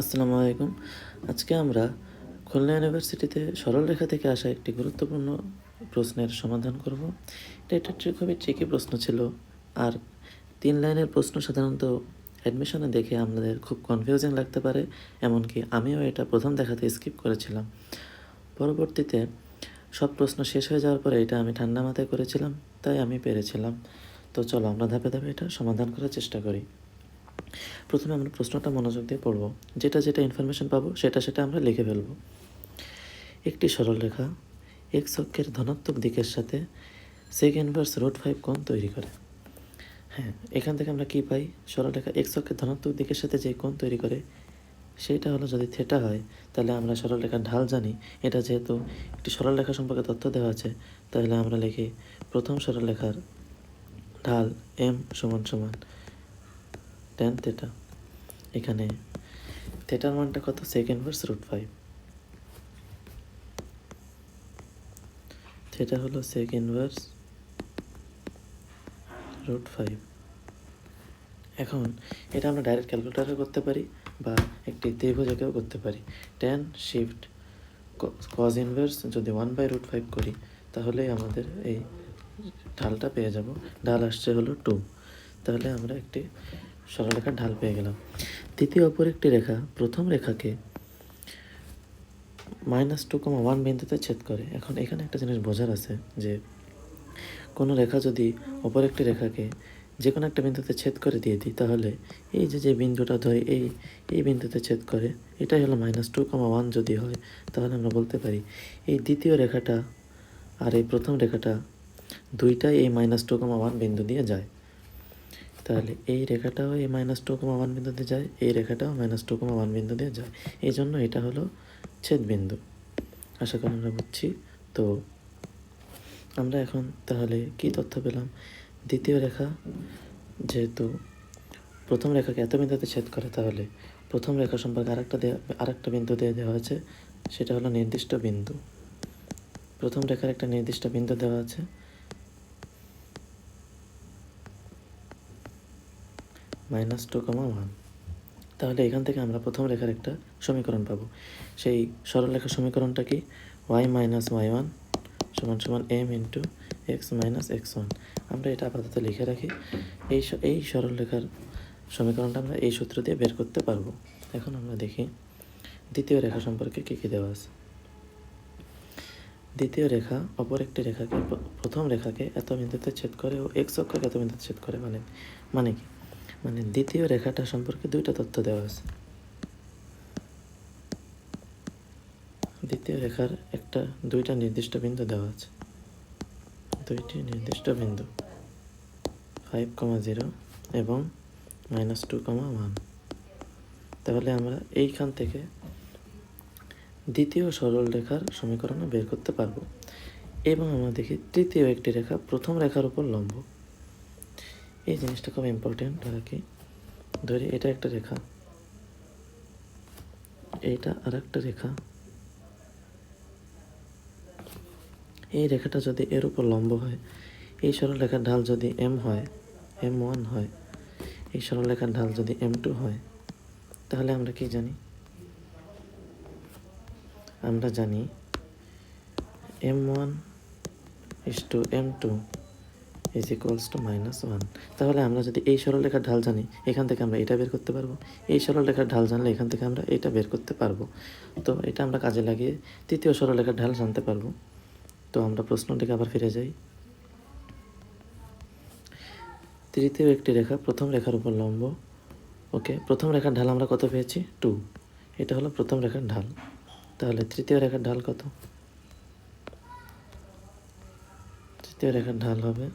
আসসালামু আলাইকুম। আজকে আমরা খুলনা ইউনিভার্সিটিতে সরলরেখা থেকে আসা একটি গুরুত্বপূর্ণ প্রশ্নের সমাধান করব। এটা খুবই ট্রিকি প্রশ্ন ছিল। আর ৩ লাইনের প্রশ্ন সাধারণত অ্যাডমিশনে দেখে আমাদের খুব কনফিউজিং লাগতে পারে। এমনকি আমিও এটা প্রথম দেখাতে স্কিপ করেছিলাম। পরবর্তীতে সব প্রশ্ন শেষ হয়ে যাওয়ার পরে এটা আমি ঠান্ডা মাথায় করেছিলাম, তাই আমি পেরেছিলাম। তো চলো আমরা ধাপে ধাপে এটা সমাধান করার চেষ্টা করি। প্রথমে আমরা প্রশ্নটা মনোযোগ দিয়ে পড়ব। যেটা যেটা ইনফরমেশন পাবো সেটা আমরা লিখে ফেলব। একটি সরলরেখা এক্স অক্ষের ধনাত্মক দিকের সাথে সেক ইনভার্স √5 কোণ তৈরি করে। হ্যাঁ, এখান থেকে আমরা কি পাই? সরলরেখা এক্স অক্ষের ধনাত্মক দিকের সাথে যে কোণ তৈরি করে সেটা হলো যদি থিটা হয়, তাহলে আমরা সরলরেখার ঢাল জানি। এটা যেহেতু একটি সরলরেখা সম্পর্কে তথ্য দেওয়া আছে, তাহলে আমরা লিখি প্রথম সরলরেখার ঢাল m সমান সমান tan থিটা। এখানে থিটার মানটা কত? সেক ইনভার্স √5। থিটা হলো সেক ইনভার্স √5। এখন এটা আমরা ডাইরেক্ট ক্যালকুলেটারে করতে পারি বা একটি ত্রিভুজকেও করতে পারি। tan শিফট cos ইনভার্স যদি 1/√5 করি, তাহলে আমাদের এই ঢালটা পেয়ে যাব। ঢাল আসছে হলো 2। তাহলে আমরা একটি সরলরেখার ঢাল পেয়ে গেলাম। দ্বিতীয় অপর একটি রেখা প্রথম রেখাকে -2,1 বিন্দুতে ছেদ করে। এখন এখানে একটা জিনিস বোঝার আছে যে কোনো রেখা যদি অপর একটি রেখাকে যে কোনো একটা বিন্দুতে ছেদ করে দিয়ে দিই, তাহলে এই যে বিন্দুটা ধরে এই বিন্দুতে ছেদ করে, এটাই হলো -2,1 যদি হয়, তাহলে আমরা বলতে পারি এই দ্বিতীয় রেখাটা আর এই প্রথম রেখাটা দুইটাই এই -2,1 বিন্দু দিয়ে যায়। তাহলে এই রেখাটাও এই -2,1 বিন্দু দিয়ে যায়, এই রেখাটাও -2,1 বিন্দু দিয়ে যায়। এই জন্য এটা হলো ছেদ বিন্দু। আশা করি আমরা বুঝছি। তো আমরা এখন তাহলে কি তথ্য পেলাম? দ্বিতীয় রেখা যেহেতু প্রথম রেখাকে এত বিন্দুতে ছেদ করে, তাহলে প্রথম রেখা সম্পর্কে আরেকটা বিন্দু দিয়ে দেওয়া আছে, সেটা হলো নির্দিষ্ট বিন্দু। প্রথম রেখার একটা নির্দিষ্ট বিন্দু দেওয়া আছে, -2,1। তাহলে এখান থেকে আমরা প্রথম রেখার একটা সমীকরণ পাবো। সেই সরলরেখার সমীকরণটা কি? y - y1 = m × x - x1। আমরা এটা আপাতত লিখে রাখি। এই সরলরেখার সমীকরণটা আমরা এই সূত্র দিয়ে বের করতে পারবো। এখন আমরা দেখি দ্বিতীয় রেখা সম্পর্কে কী কী দেওয়া আছে। দ্বিতীয় রেখা অপর একটি রেখাকে প্রথম রেখাকে এত বিন্দুতে ছেদ করে ও এক্স অক্ষকে এত বিন্দুতে ছেদ করে। মানে কি? মানে দ্বিতীয় রেখাটা সম্পর্কে দুইটা তথ্য দেওয়া আছে। দ্বিতীয় রেখার দুইটা নির্দিষ্ট বিন্দু দেওয়া আছে। দুইটি নির্দিষ্ট বিন্দু 5,0 এবং -2,1। তাহলে আমরা এইখান থেকে দ্বিতীয় সরল রেখার সমীকরণও বের করতে পারবো। এবং আমরা দেখি তৃতীয় একটি রেখা প্রথম রেখার উপর লম্ব। এই জিনিসটা খুব ইম্পর্টেন্ট। রাখি, ধরি এটা একটা রেখা, এইটা আর একটা রেখা। এই রেখাটা যদি এর উপর লম্ব হয়, এই সরলরেখার ঢাল যদি m হয়, m1 হয়, এই সরলরেখার ঢাল যদি m2 হয়, তাহলে আমরা কি জানি? আমরা জানি m1 = m2 = -1। তাহলে আমরা যদি এই সরলরেখার ঢাল জানি, এখান থেকে আমরা এটা বের করতে পারবো। এই সরলরেখার ঢাল জানলে এখান থেকে আমরা এটা বের করতে পারবো। তো এটা আমরা কাজে লাগিয়ে তৃতীয় সরলরেখার ঢাল জানতে পারবো। তো আমরা প্রশ্নটিকে আবার ফিরে যাই। তৃতীয় একটি রেখা প্রথম রেখার উপর লম্ব। ওকে, প্রথম রেখার ঢাল আমরা কত পেয়েছি? 2। এটা হলো প্রথম রেখার ঢাল। তাহলে তৃতীয় রেখার ঢাল কত? তৃতীয় রেখার ঢাল হবে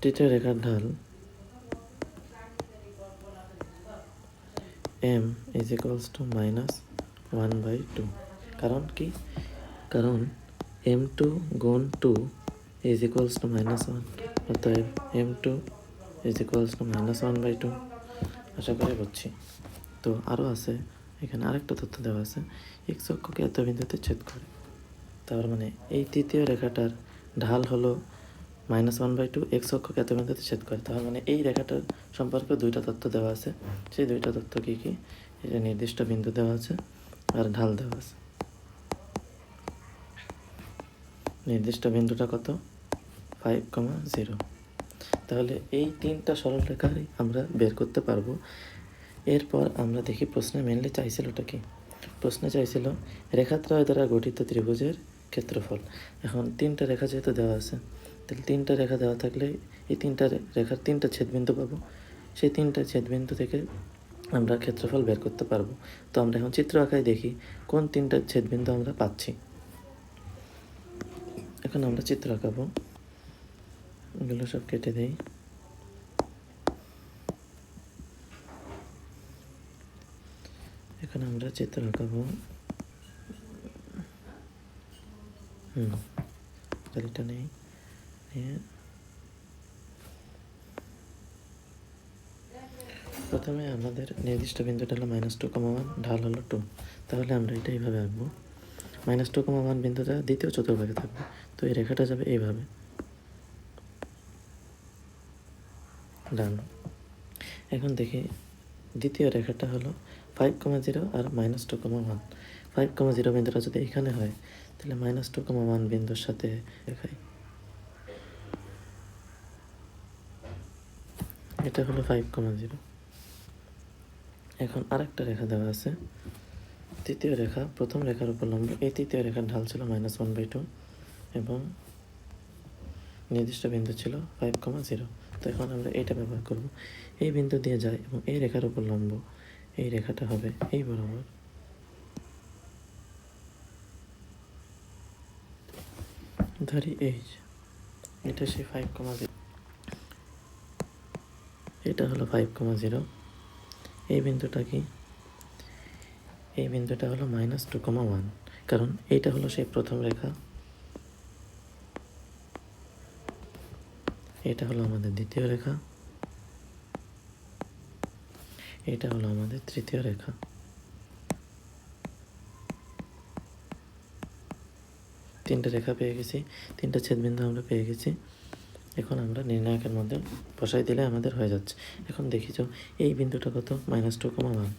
তৃতীয় রেখার ঢাল m = -1/2। কারণ কি? কারণ m2 গুণ 2 = -1। অতএব m2 = -1/2। আশা করি বুঝছি। তো আরও আছে, এখানে আরেকটা তথ্য দেওয়া আছে, এক্স অক্ষকে এত বিন্দুতে ছেদ করে। তার মানে এই তৃতীয় রেখাটার ঢাল হলো -1/2 x অক্ষকে এত বিন্দুতে ছেদ করে। তাহলে মানে এই রেখাটার সম্পর্কে দুইটা তথ্য দেওয়া আছে। সেই দুইটা তথ্য কী কী? এটা নির্দিষ্ট বিন্দু দেওয়া আছে আর ঢাল দেওয়া আছে। নির্দিষ্ট বিন্দুটা কত? 5,0। তাহলে এই তিনটা সরলরেখারই আমরা বের করতে পারবো। এরপর আমরা দেখি প্রশ্নে মেনলি চাইছিলটা কি। প্রশ্নে চাইছিল রেখাত্রয় দ্বারা গঠিত ত্রিভুজের ক্ষেত্রফল। এখন তিনটা রেখা যেহেতু দেওয়া আছে, তাহলে তিনটা রেখা দেওয়া থাকলে এই তিনটা রেখার তিনটা ছেদবিন্দু পাবো। সেই তিনটা ছেদবিন্দু থেকে আমরা ক্ষেত্রফল বের করতে পারবো। তো আমরা এখন চিত্র আঁকায় দেখি কোন তিনটা ছেদবিন্দু আমরা পাচ্ছি। এখন আমরা চিত্র আঁকাবো, এগুলো সব কেটে দেই। এখন আমরা চিত্র আঁকাবো। এটা নেই, প্রথমে আমাদের নির্দিষ্ট বিন্দুটা হলো -2,1, ঢাল হলো 2। তাহলে আমরা এটা এইভাবে আঁকবো। -2,1 বিন্দুটা দ্বিতীয় চতুর্ভাগে থাকবে, তো এই রেখাটা যাবে এইভাবে ডান। এখন দেখি দ্বিতীয় রেখাটা হলো 5,0 আর -2,1। 5,0 বিন্দুটা যদি এখানে হয় তাহলে -2,1 বিন্দুর সাথে দেখাই, এটা হলো 5,0। এখন আরেকটা রেখা দেওয়া আছে, তৃতীয় রেখা, প্রথম রেখার উপর লম্ব। এই তৃতীয় রেখার ঢাল ছিল -1/2 এবং নির্দিষ্ট বিন্দু ছিল 5,0। তো এখন আমরা এইটা ব্যবহার করব। এই বিন্দু দিয়ে যায় এবং এই রেখার উপর লম্ব, এই রেখাটা হবে এই বরাবর। ধরি এটা সেই 5,0, এটা হলো 5,0। এই বিন্দুটা কি? এই বিন্দুটা হলো -2,1, কারণ এইটা হলো সেই প্রথম রেখা, এটা হলো আমাদের দ্বিতীয় রেখা, এটা হলো আমাদের তৃতীয় রেখা। তিনটা রেখা পেয়ে গেছি, তিনটা ছেদবিন্দু আমরা পেয়ে গেছি। এখন আমরা নির্ণায়কের মধ্যে বসাই দিলে আমাদের হয়ে যাচ্ছে। এখন দেখি তো এই বিন্দুটা কত? -2,1।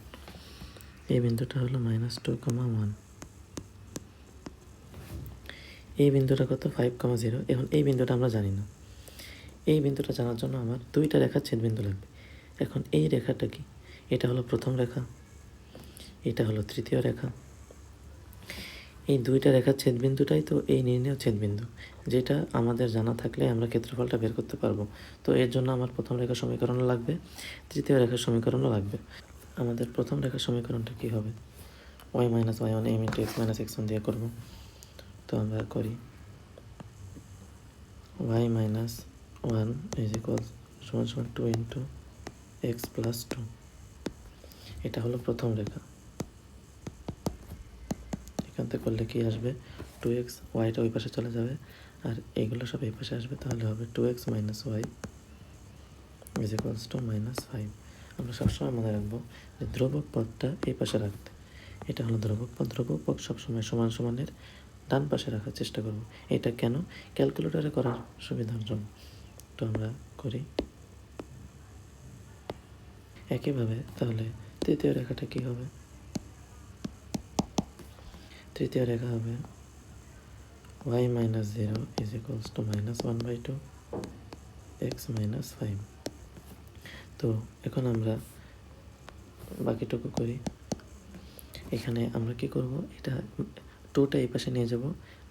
এই বিন্দুটা হলো -2,1। এই বিন্দুটা কত? 5,0। এখন এই বিন্দুটা আমরা জানি না। এই বিন্দুটা জানার জন্য আমার দুইটা রেখার ছেদবিন্দু লাগবে। এখন এই রেখাটা কি? এটা হলো প্রথম রেখা, এটা হলো তৃতীয় রেখা। এই দুইটা রেখার ছেদবিন্দুটাই তো এই নির্ণেয় ছেদবিন্দু, যেটা আমাদের জানা থাকলে আমরা ক্ষেত্রফলটা বের করতে পারবো। তো এর জন্য আমার প্রথম রেখার সমীকরণও লাগবে, তৃতীয় রেখার সমীকরণও লাগবে। আমাদের প্রথম রেখার সমীকরণটা কী হবে? y - y1 m × x - x1 দিয়ে করব। তো আমরা করি y - 1 = 2 × x + 2। এটা হলো প্রথম রেখা। এখান থেকে করলে কি আসবে? 2x, ওয়াইটা ওই পাশে চলে যাবে আর এইগুলো সব এই পাশে আসবে, তাহলে হবে 2x - y = -5। আমরা সবসময় মনে রাখবো যে ধ্রুবক পদটা এই পাশে রাখতে। এটা হলো ধ্রুবক পদ। ধ্রুবক পদ সবসময় সমান সমানের ডান পাশে রাখার চেষ্টা করব। এটা কেন? ক্যালকুলেটরে করার সুবিধার জন্য। তো আমরা করি একইভাবে। তাহলে তৃতীয় রেখাটা কি হবে? তৃতীয় রেখা হবে y - 0 = -1/2 x - 5। তো এখন আমরা বাকিটুকু করি। এখানে আমরা কি করব? এটা 2টা এই পাশে নিয়ে যাব,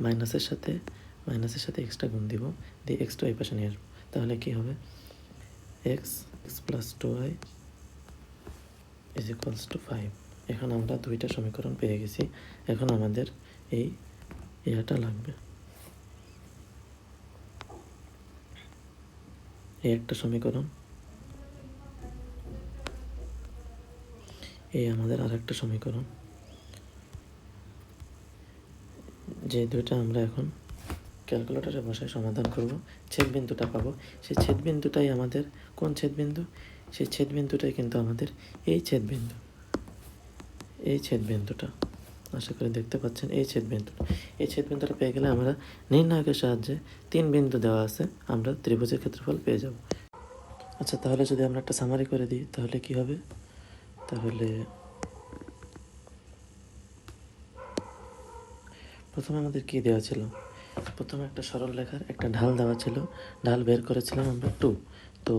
মাইনাসের সাথে এক্সট্রা গুণ দিব, দিয়ে এক্সটা এই পাশে নিয়ে আসবো। তাহলে কি হবে? x + 2y = 5। এখন আমরা দুইটা সমীকরণ পেয়ে গেছি। এখন আমাদের এই ইয়াটা লাগবে, এই একটা সমীকরণ, এই আমাদের আর একটা সমীকরণ, যে দুইটা আমরা এখন ক্যালকুলেটরে বসায় সমাধান করব। ছেদবিন্দুটা পাবো। সেই ছেদবিন্দুটাই আমাদের কোন ছেদবিন্দু? সেই ছেদবিন্দুটাই কিন্তু আমাদের এই ছেদবিন্দু, এই ছেদবিন্দুটা। আশা করি দেখতে পাচ্ছেন এই ছেদবিন্দু। এই ছেদবিন্দুটা পেয়ে গেলে আমরা নির্ণায়কের সাহায্যে 3 বিন্দু দেওয়া আছে, আমরা ত্রিভুজের ক্ষেত্রফল পেয়ে যাব। আচ্ছা, তাহলে যদি আমরা একটা সামারি করে দিই তাহলে কি হবে? তাহলে প্রথমে আমাদের কি দেওয়া ছিল? প্রথমে একটা সরল রেখার একটা ঢাল দেওয়া ছিল, ঢাল বের করেছিলাম আমরা 2। তো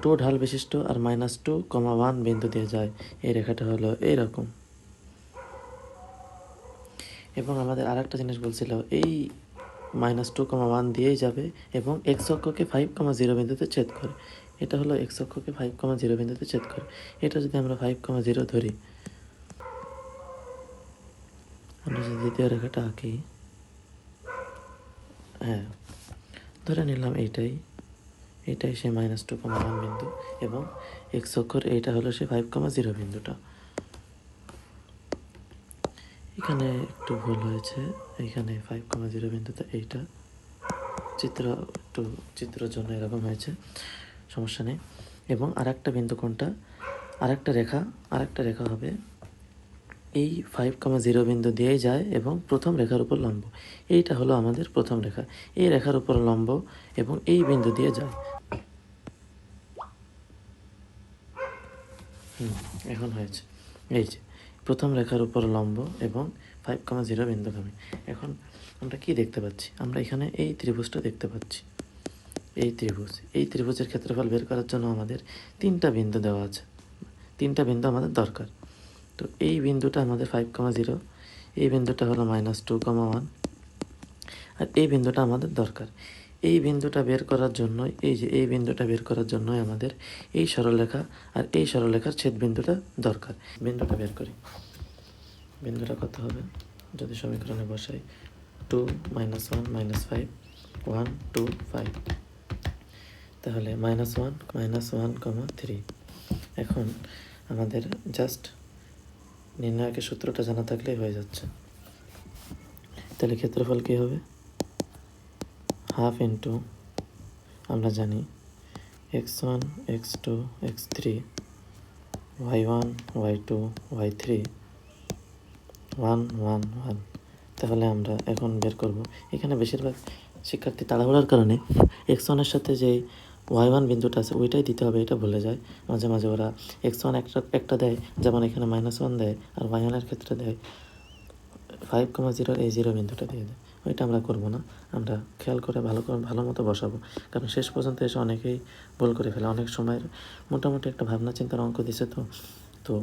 2 ঢাল বিশিষ্ট আর -2, 1 বিন্দু দিয়ে যায় এই রেখাটা হলো এইরকম। এবং আমাদের আর একটা জিনিস বলছিল, এই -2, 1 দিয়েই যাবে এবং এক্স অক্ষকে 5,0 বিন্দুতে ছেদ করে। এটা হলো এক্স অক্ষকে 5,0 বিন্দুতে ছেদ করে। এটা যদি আমরা 5,0 ধরি, আমরা যদি দ্বিতীয় রেখাটা আঁকি, হ্যাঁ ধরে নিলাম এইটাই সেই -2, 1 বিন্দু এবং এক্স অক্ষর এইটা হলো সে 5,0 বিন্দুটা। এখানে একটু ভুল হয়েছে, এইখানে 5,0 বিন্দুতে এইটা চিত্রের জন্য এরকম হয়েছে, সমস্যা নেই। এবং আরেকটা বিন্দু কোনটা? আরেকটা রেখা হবে এই 5,0 বিন্দু দিয়েই যায় এবং প্রথম রেখার উপর লম্ব। এইটা হলো আমাদের প্রথম রেখা, এই রেখার উপর লম্ব এবং এই বিন্দু দিয়ে যায়। এখন হয়েছে, এই যে প্রথম রেখার উপর লম্ব এবং 5,0 বিন্দুগামী। এখন আমরা কি দেখতে পাচ্ছি? আমরা এখানে এই ত্রিভুজটা দেখতে পাচ্ছি, এই ত্রিভুজের ক্ষেত্রফল বের করার জন্য আমাদের 3টা বিন্দু দেওয়া আছে, 3টা বিন্দু আমাদের দরকার। তো এই বিন্দুটা আমাদের 5,0, এই বিন্দুটা হলো -2, 1 আর এই বিন্দুটা আমাদের দরকার। এই বিন্দুটা বের করার জন্যই, এই বিন্দুটা বের করার জন্যই আমাদের এই সরলরেখা আর এই সরলরেখার ছেদ বিন্দুটা দরকার। বিন্দুটা বের করি, বিন্দুটা কত হবে? যদি সমীকরণে বসাই 2 - 1 -5 1 2 5, তাহলে -1 -1, 3। এখন আমাদের জাস্ট নির্ণায়কের সূত্রটা জানা থাকলেই হয়ে যাচ্ছে। তাহলে ক্ষেত্রফল কী হবে? 1/2 ইন্টু আমরা জানি x1 x2 x3 y1 y2 y3 1 1 1। তাহলে আমরা এখন বের করব, এখানে বেশিরভাগ শিক্ষার্থী তাড়াহুড়ার কারণে x1-এর সাথে যে y1 বিন্দুটা আছে ওইটাই দিতে হবে, এটা ভুলে যায়। মাঝে মাঝে ওরা x1 একটা দেয়, যেমন এখানে -1 দেয়, আর y1-এর ক্ষেত্রে দেয় 5,0 এই 0 বিন্দুটা দিয়ে দেয়। ওইটা আমরা করবো না, আমরা খেয়াল করে ভালো মতো বসাবো। কারণ শেষ পর্যন্ত এসে অনেকেই ভুল করে ফেলে। অনেক সময়ের মোটামুটি একটা ভাবনা চিন্তার অঙ্ক দিছে, তো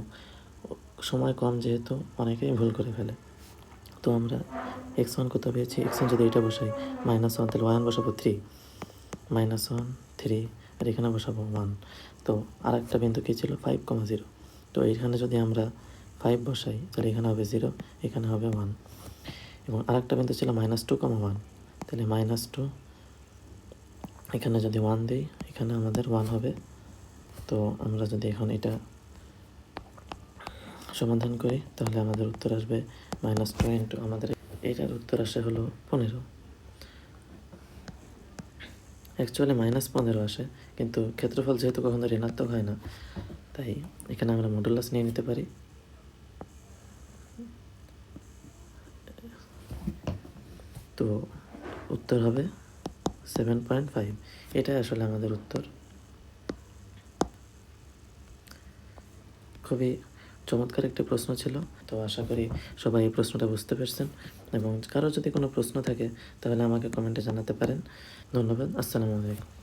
সময় কম যেহেতু অনেকেই ভুল করে ফেলে। তো আমরা x1 কত পেয়েছি? x1 যদি এটা বসাই -1, তাহলে y1 বসাবো 3, -1 3, আর এখানে বসাবো 1। তো আর একটা বিন্দু কী ছিল? 5,0। তো এইখানে যদি আমরা 5 বসাই তাহলে এখানে হবে 0, এখানে হবে 1। এবং আরেকটা বিন্দু ছিল -2, 1, তাহলে -2, এখানে যদি 1 দিই এখানে আমাদের 1 হবে। তো আমরা যদি এখন এটা সমাধান করি তাহলে আমাদের উত্তর আসবে -2 ইন্টু আমাদের এইটার উত্তর আসে হলো 15। অ্যাকচুয়ালি -15 আসে, কিন্তু ক্ষেত্রফল যেহেতু কখনো ঋণাত্মক হয় না, তাই এখানে আমরা মডুলাস নিয়ে নিতে পারি। তো উত্তর হবে 7.5। এটাই আসলে আমাদের উত্তর। খুবই চমৎকার একটি প্রশ্ন ছিল। তো আশা করি সবাই এই প্রশ্নটা বুঝতে পারছেন, এবং কারো যদি কোনো প্রশ্ন থাকে তাহলে আমাকে কমেন্টে জানাতে পারেন। ধন্যবাদ। আসসালামু আলাইকুম।